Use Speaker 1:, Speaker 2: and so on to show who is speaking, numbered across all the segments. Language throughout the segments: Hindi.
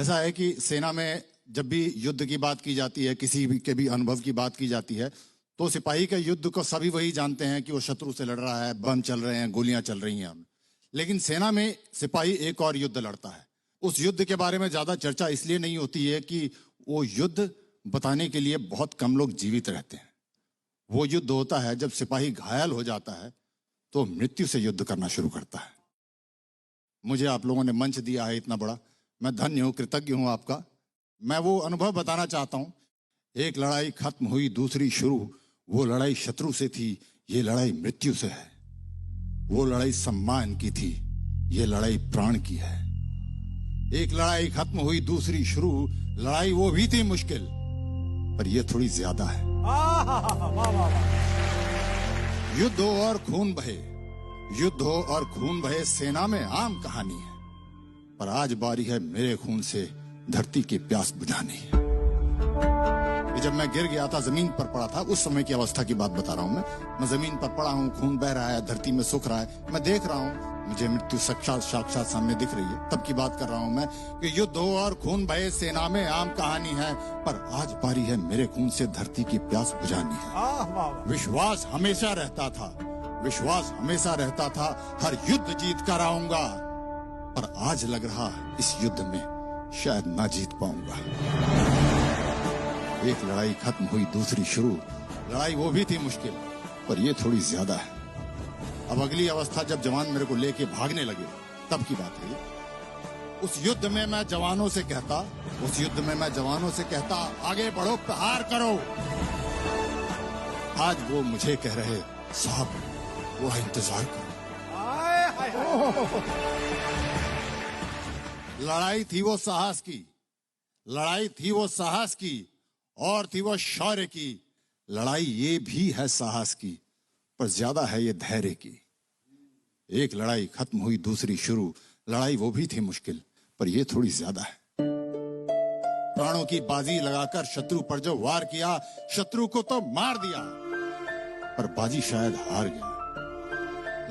Speaker 1: ऐसा है कि सेना में जब भी युद्ध की बात की जाती है, किसी भी के भी अनुभव की बात की जाती है, तो सिपाही के युद्ध को सभी वही जानते हैं कि वो शत्रु से लड़ रहा है, बम चल रहे हैं, गोलियां चल रही हैं। लेकिन सेना में सिपाही एक और युद्ध लड़ता है। उस युद्ध के बारे में ज्यादा चर्चा इसलिए नहीं होती है कि वो युद्ध बताने के लिए बहुत कम लोग जीवित रहते हैं। वो युद्ध होता है जब सिपाही घायल हो जाता है तो मृत्यु से युद्ध करना शुरू करता है। मुझे आप लोगों ने मंच दिया है इतना बड़ा, मैं धन्य हूं, कृतज्ञ हूं आपका। मैं वो अनुभव बताना चाहता हूं। एक लड़ाई खत्म हुई, दूसरी शुरू। वो लड़ाई शत्रु से थी, ये लड़ाई मृत्यु से है। वो लड़ाई सम्मान की थी, ये लड़ाई प्राण की है। एक लड़ाई खत्म हुई, दूसरी शुरू। लड़ाई वो भी थी मुश्किल, पर ये थोड़ी ज्यादा है। युद्ध हो और खून बहे, युद्ध हो और खून बहे, सेना में आम कहानी है। पर आज बारी है मेरे खून से धरती की प्यास बुझानी है। जब मैं गिर गया था, जमीन पर पड़ा था, उस समय की अवस्था की बात बता रहा हूं मैं जमीन पर पड़ा हूं, खून बह रहा है, धरती में सूख रहा है, मैं देख रहा हूं, मुझे मृत्यु साक्षात सामने दिख रही है। तब की बात कर रहा हूं मैं कि युद्ध हो और खून बहे, सेना में आम कहानी है, पर आज बारी है मेरे खून से धरती की प्यास बुझानी है। विश्वास हमेशा रहता था, विश्वास हमेशा रहता था, हर युद्ध जीत कर आऊंगा, पर आज लग रहा इस युद्ध में शायद ना जीत पाऊंगा। एक लड़ाई खत्म हुई, दूसरी शुरू। लड़ाई वो भी थी मुश्किल, पर ये थोड़ी ज्यादा है। अब अगली अवस्था जब जवान मेरे को लेके भागने लगे, तब की बात है। उस युद्ध में मैं जवानों से कहता, उस युद्ध में मैं जवानों से कहता, आगे बढ़ो, प्रहार करो। आज वो मुझे कह रहे, साहब वो इंतजार करो। लड़ाई थी वो साहस की, लड़ाई थी वो साहस की, और थी वो शौर्य की। लड़ाई ये भी है साहस की, पर ज्यादा है ये धैर्य की। एक लड़ाई खत्म हुई, दूसरी शुरू। लड़ाई वो भी थी मुश्किल, पर ये थोड़ी ज्यादा है। प्राणों की बाजी लगाकर शत्रु पर जो वार किया, शत्रु को तो मार दिया, पर बाजी शायद हार गया।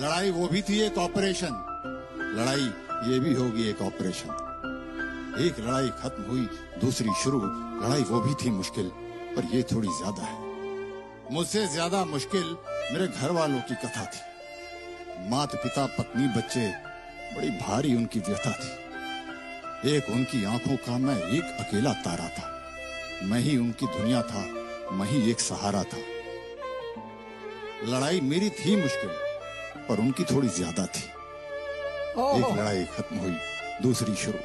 Speaker 1: लड़ाई वो भी थी एक ऑपरेशन, लड़ाई ये भी होगी एक ऑपरेशन। एक लड़ाई खत्म हुई, दूसरी शुरू। लड़ाई वो भी थी मुश्किल, पर ये थोड़ी ज्यादा है। मुझसे ज्यादा मुश्किल मेरे घर वालों की कथा थी। माता पिता, पत्नी, बच्चे, बड़ी भारी उनकी व्यथा थी। एक उनकी आंखों का मैं एक अकेला तारा था। मैं ही उनकी दुनिया था, मैं ही एक सहारा था। लड़ाई मेरी थी मुश्किल, पर उनकी थोड़ी ज्यादा थी। एक लड़ाई खत्म हुई, दूसरी शुरू।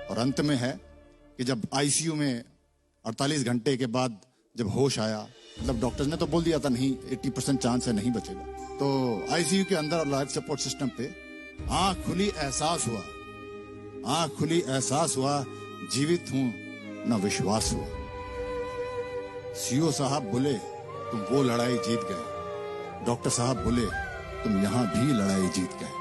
Speaker 1: और अंत में है कि जब आईसीयू में 48 घंटे के बाद जब होश आया, मतलब डॉक्टर्स ने तो बोल दिया था नहीं, 80% चांस है नहीं बचेगा, तो आईसीयू के अंदर और लाइफ सपोर्ट सिस्टम पे आंख खुली, एहसास हुआ, आंख खुली, एहसास हुआ, जीवित हूं, न विश्वास हुआ। सीओ साहब बोले, तुम वो लड़ाई जीत गए। डॉक्टर साहब बोले, तुम यहां भी लड़ाई जीत गए।